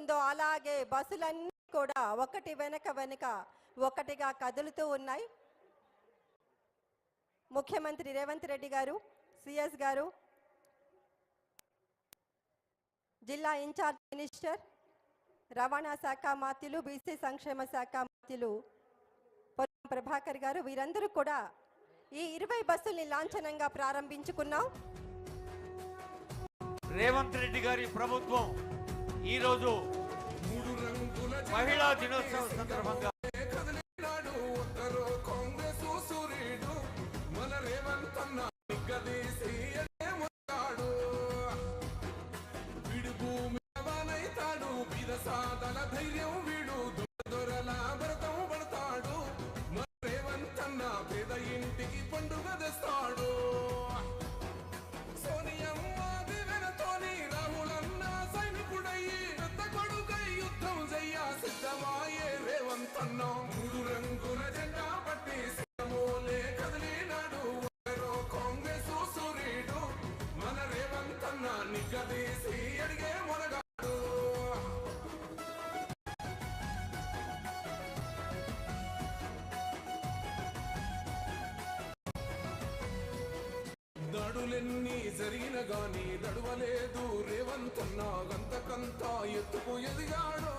ఉందో అలాగే బస్సులన్నీ కూడా ఒకటి వెనక వెనుక ఒకటిగా కదులుతూ ఉన్నాయి. ముఖ్యమంత్రి రేవంత్ రెడ్డి గారు, సిఎస్ గారు, జిల్లా ఇన్ఛార్జ్ మినిస్టర్, రవాణా శాఖ మంత్రులు, బీసీ సంక్షేమ శాఖ మంత్రులు పొన్నం ప్రభాకర్ గారు, వీరందరూ కూడా ఈ 20 బస్సుల్ని లాంఛనంగా ప్రారంభించుకున్నాం. రేవంత్ రెడ్డి గారి ప్రభుత్వం ఈరోజు మహిళా దినోత్సవం సందర్భంగా దడులెన్ని జరిగిన గాని దడువలేదు రేవంత్ అన్న గంతకంతా ఎత్తుకు ఎదిగాడు.